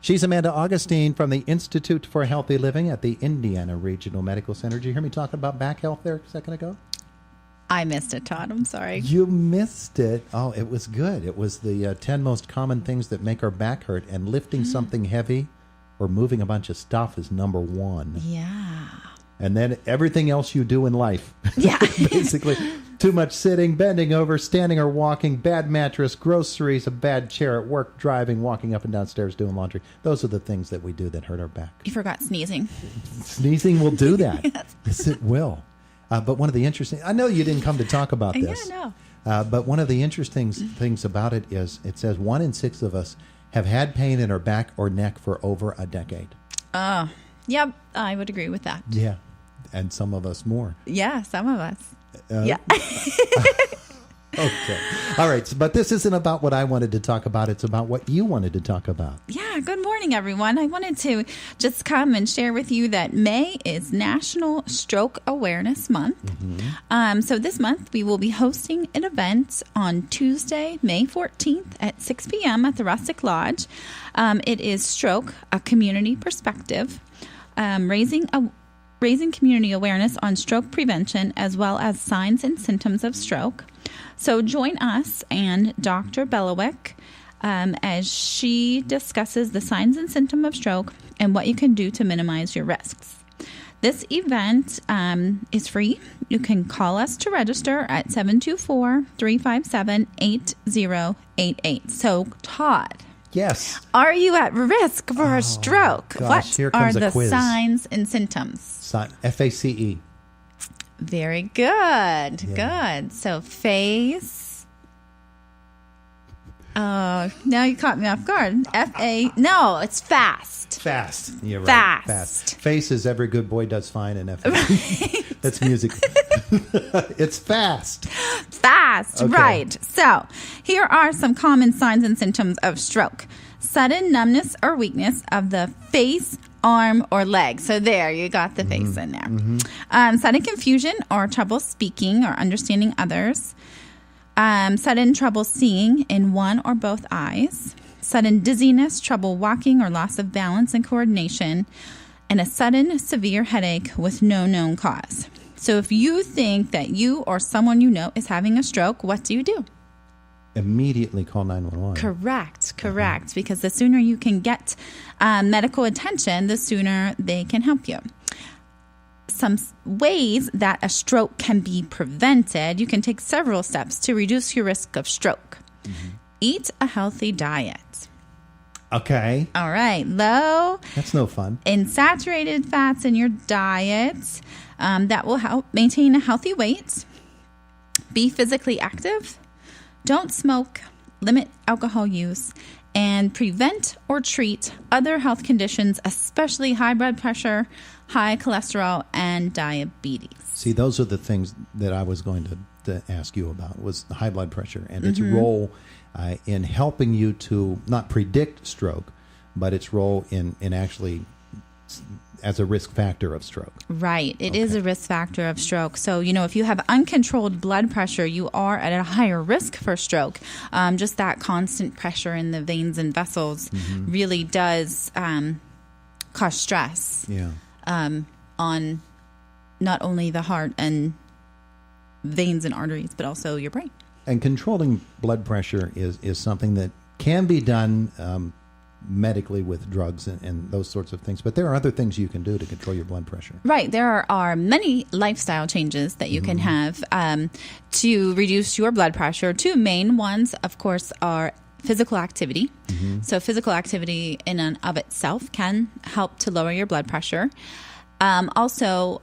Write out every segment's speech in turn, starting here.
She's Amanda Augustine from the Institute for Healthy Living at the Indiana Regional Medical Center. Did you hear me talking about back health there a second ago? I missed it, Todd. I'm sorry. You missed it. Oh, it was good. It was the 10 most common things that make our back hurt, and lifting something heavy or moving a bunch of stuff is number one. Yeah. And then everything else you do in life. Yeah. Basically, too much sitting, bending over, standing or walking, bad mattress, groceries, a bad chair at work, driving, walking up and down stairs, doing laundry. Those are the things that we do that hurt our back. You forgot sneezing. Sneezing will do that. Yes, it will. But one of the interesting... I know you didn't come to talk about this. Yeah, no. But one of the interesting things about it is it says 1 in 6 of us have had pain in our back or neck for over a decade. Yep, I would agree with that. Yeah. And some of us more. Yeah, some of us. Yeah. Okay. All right. But this isn't about what I wanted to talk about. It's about what you wanted to talk about. Yeah. Good morning, everyone. I wanted to just come and share with you that May is National Stroke Awareness Month. Mm-hmm. So this month we will be hosting an event on Tuesday, May 14th at 6 p.m. at the Rustic Lodge. It is Stroke, a Community Perspective, raising community awareness on stroke prevention as well as signs and symptoms of stroke. So join us and Dr. Belowick as she discusses the signs and symptoms of stroke and what you can do to minimize your risks. This event is free. You can call us to register at 724-357-8088. So, Todd. Yes. Are you at risk for a stroke? Gosh, what are the signs and symptoms? FACE. Very good. Yeah. Good. So face. Oh, now you caught me off guard. No, it's fast. Fast. You're right. Fast. Face is every good boy does fine in FACE. That's music. It's fast. Fast, okay. Right. So here are some common signs and symptoms of stroke. Sudden numbness or weakness of the face, arm, or leg. So there, you got the face in there. Mm-hmm. Sudden confusion or trouble speaking or understanding others. Sudden trouble seeing in one or both eyes. Sudden dizziness, trouble walking, or loss of balance and coordination. And a sudden severe headache with no known cause. So if you think that you or someone you know is having a stroke, what do you do? Immediately call 911. Correct. Because the sooner you can get medical attention, the sooner they can help you. Some ways that a stroke can be prevented, you can take several steps to reduce your risk of stroke. Mm-hmm. Eat a healthy diet. Okay. All right. Low. That's no fun. In saturated fats in your diet. That will help maintain a healthy weight. Be physically active. Don't smoke. Limit alcohol use. And prevent or treat other health conditions, especially high blood pressure, high cholesterol, and diabetes. See, those are the things that I was going to ask you about, was the high blood pressure and its role in helping you to not predict stroke, but its role in actually as a risk factor of stroke. Right. It is a risk factor of stroke. So, if you have uncontrolled blood pressure, you are at a higher risk for stroke. Just that constant pressure in the veins and vessels really does cause stress on not only the heart and veins and arteries, but also your brain. And controlling blood pressure is something that can be done medically with drugs and those sorts of things. But there are other things you can do to control your blood pressure. Right. There are many lifestyle changes that you can have to reduce your blood pressure. Two main ones, of course, are physical activity. So physical activity in and of itself can help to lower your blood pressure. Also,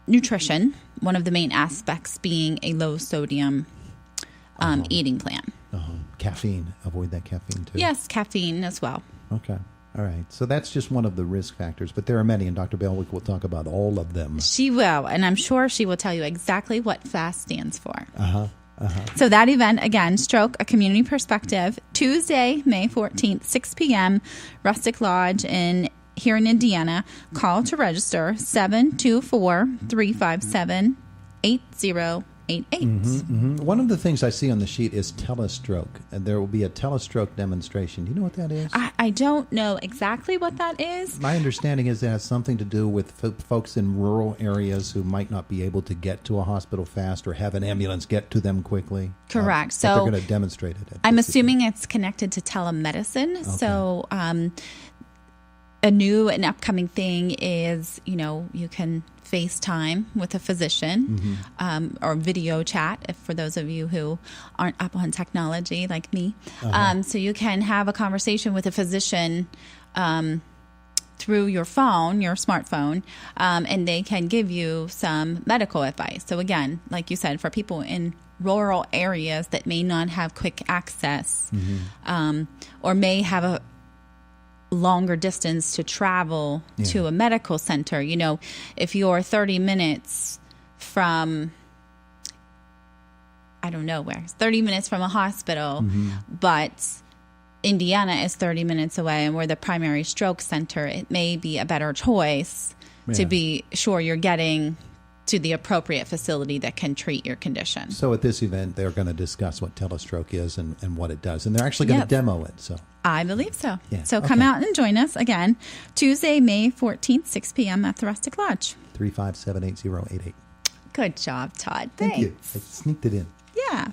nutrition, one of the main aspects being a low sodium eating plan. Caffeine. Avoid that caffeine, too. Yes, caffeine as well. Okay. All right. So that's just one of the risk factors, but there are many, and Dr. Belwick will talk about all of them. She will, and I'm sure she will tell you exactly what FAST stands for. So that event, again, Stroke, a Community Perspective, Tuesday, May 14th, 6 p.m., Rustic Lodge here in Indiana. Call to register, 724-357-8088. One of the things I see on the sheet is telestroke, and there will be a telestroke demonstration. Do you know what that is? I don't know exactly what that is. My understanding is it has something to do with folks in rural areas who might not be able to get to a hospital fast or have an ambulance get to them quickly. Correct. So they're going to demonstrate it. I'm assuming it's connected to telemedicine. Okay. So a new and upcoming thing is, you can FaceTime with a physician or video chat, if for those of you who aren't up on technology like me. So you can have a conversation with a physician through your phone, your smartphone, and they can give you some medical advice. So again, like you said, for people in rural areas that may not have quick access or may have a longer distance to travel to a medical center. If you're 30 minutes from, I don't know where, 30 minutes from a hospital, but Indiana is 30 minutes away and we're the primary stroke center, it may be a better choice to be sure you're getting to the appropriate facility that can treat your condition. So at this event, they're going to discuss what telestroke is and what it does. And they're actually going to demo it. So I believe so. Yeah. So come out and join us again, Tuesday, May 14th, 6 p.m. at the Rustic Lodge. 357-8088. Good job, Todd. Thank you. I sneaked it in. Yeah.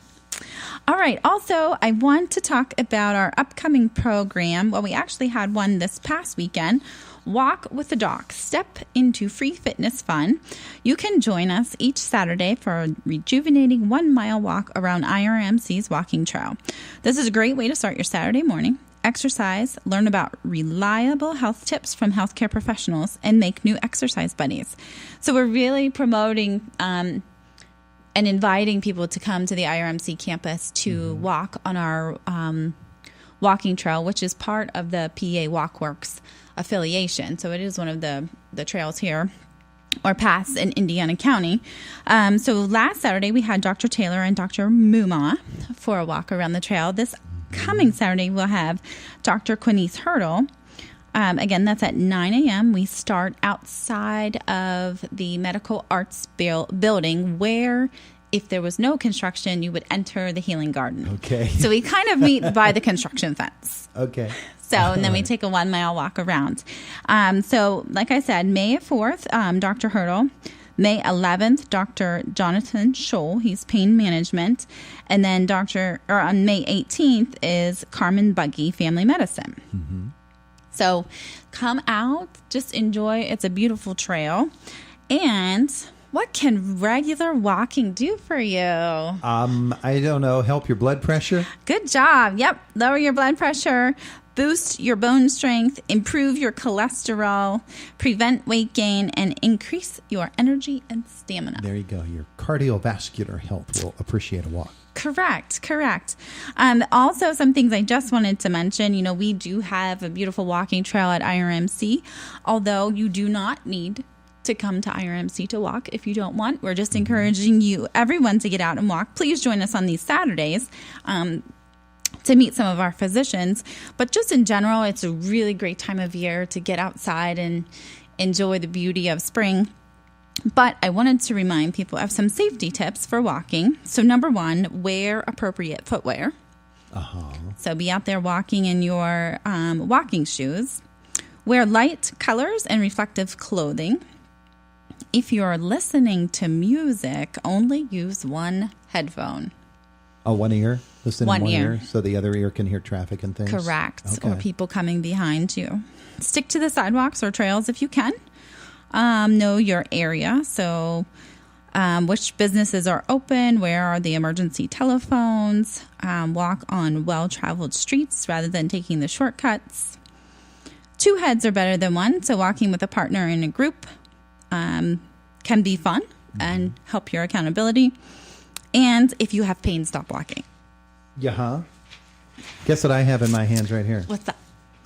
All right. Also, I want to talk about our upcoming program. Well, we actually had one this past weekend. Walk with the Doc. Step into free fitness fun. You can join us each Saturday for a rejuvenating 1-mile walk around IRMC's walking trail. This is a great way to start your Saturday morning. Exercise, learn about reliable health tips from healthcare professionals, and make new exercise buddies. So we're really promoting and inviting people to come to the IRMC campus to walk on our walking trail, which is part of the PA Walkworks affiliation. So it is one of the trails here or paths in Indiana County. So last Saturday we had Dr. Taylor and Dr. Muma for a walk around the trail. This coming Saturday we'll have Dr. Quinice Hurdle. Again, that's at 9 a.m. We start outside of the Medical Arts building where, if there was no construction, you would enter the Healing Garden. Okay. So we kind of meet by the construction fence. Okay. So, and then we take a 1-mile walk around. So, like I said, May 4th, Dr. Hurdle. May 11th, Dr. Jonathan Scholl, he's pain management. And then on May 18th is Carmen Buggy, family medicine. So come out, just enjoy. It's a beautiful trail. And what can regular walking do for you? I don't know. Help your blood pressure? Good job. Yep. Lower your blood pressure, boost your bone strength, improve your cholesterol, prevent weight gain, and increase your energy and stamina. There you go. Your cardiovascular health will appreciate a walk. Correct. Also, some things I just wanted to mention. We do have a beautiful walking trail at IRMC, although you do not need to come to IRMC to walk if you don't want. We're just encouraging everyone to get out and walk. Please join us on these Saturdays to meet some of our physicians. But just in general, it's a really great time of year to get outside and enjoy the beauty of spring. But I wanted to remind people of some safety tips for walking. So number 1, wear appropriate footwear. So be out there walking in your walking shoes. Wear light colors and reflective clothing. If you're listening to music, only use one headphone. Oh, one ear? Listen in one ear so the other ear can hear traffic and things? Correct. Okay. Or people coming behind you. Stick to the sidewalks or trails if you can. Know your area. So which businesses are open? Where are the emergency telephones? Walk on well-traveled streets rather than taking the shortcuts. 2 heads are better than one. So walking with a partner in a group can be fun and help your accountability. And if you have pain, stop walking. Guess what I have in my hands right here? What's that?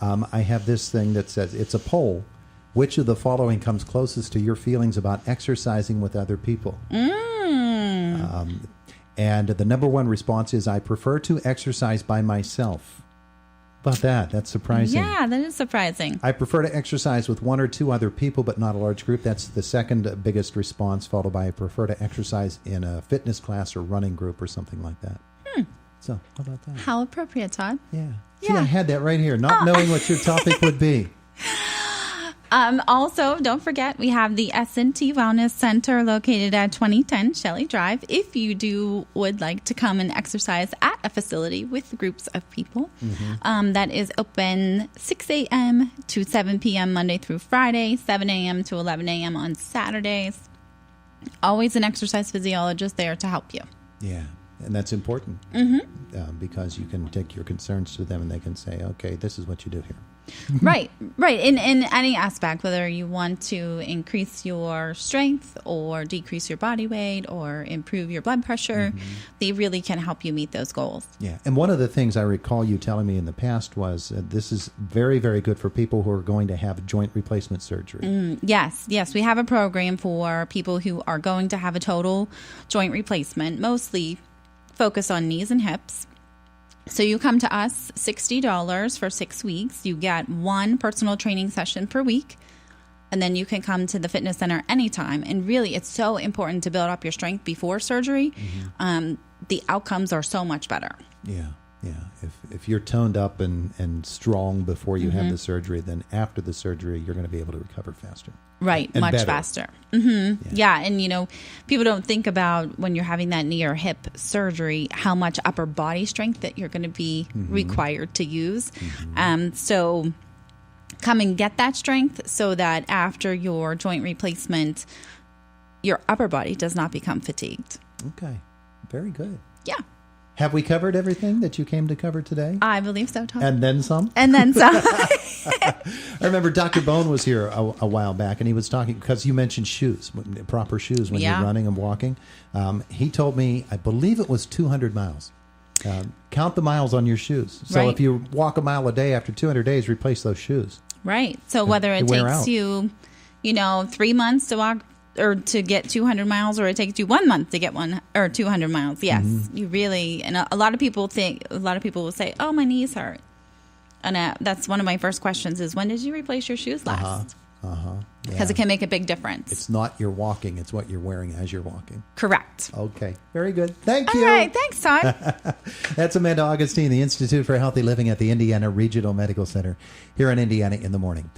I have this thing that says, it's a poll. Which of the following comes closest to your feelings about exercising with other people? And the number 1 response is, I prefer to exercise by myself. about that? That's surprising. Yeah, that is surprising. I prefer to exercise with 1 or 2 other people, but not a large group. That's the second biggest response, followed by I prefer to exercise in a fitness class or running group or something like that. So, how about that? How appropriate, Todd. Yeah. See, I had that right here, not knowing what your topic would be. Also, don't forget, we have the S&T Wellness Center located at 2010 Shelley Drive. If you would like to come and exercise at a facility with groups of people, that is open 6 a.m. to 7 p.m. Monday through Friday, 7 a.m. to 11 a.m. on Saturdays. Always an exercise physiologist there to help you. Yeah, and that's important because you can take your concerns to them and they can say, okay, this is what you do here. Right. In any aspect, whether you want to increase your strength or decrease your body weight or improve your blood pressure, they really can help you meet those goals. Yeah. And one of the things I recall you telling me in the past was this is very, very good for people who are going to have joint replacement surgery. Yes. We have a program for people who are going to have a total joint replacement, mostly focused on knees and hips. So you come to us, $60 for 6 weeks. You get 1 personal training session per week. And then you can come to the fitness center anytime. And really, it's so important to build up your strength before surgery. The outcomes are so much better. Yeah. If you're toned up and strong before you have the surgery, then after the surgery, you're going to be able to recover faster. Right, and much better. faster. Yeah, and people don't think about when you're having that knee or hip surgery how much upper body strength that you're going to be required to use. So come and get that strength so that after your joint replacement, your upper body does not become fatigued. Okay, very good. Yeah. Have we covered everything that you came to cover today? I believe so, Tom. And then some? And then some. I remember Dr. Bone was here a while back, and he was talking, because you mentioned shoes, proper shoes when you're running and walking. He told me, I believe it was 200 miles. Count the miles on your shoes. So if you walk a mile a day after 200 days, replace those shoes. Right. So whether it takes you, 3 months to walk or to get 200 miles, or it takes you 1 month to get 200 miles. Yes, you really, and a lot of people will say, oh, my knees hurt. And that's one of my first questions is, when did you replace your shoes last? Because it can make a big difference. It's not your walking, it's what you're wearing as you're walking. Correct. Okay, very good. Thank you. All right, thanks, Todd. That's Amanda Augustine, the Institute for Healthy Living at the Indiana Regional Medical Center here in Indiana in the morning.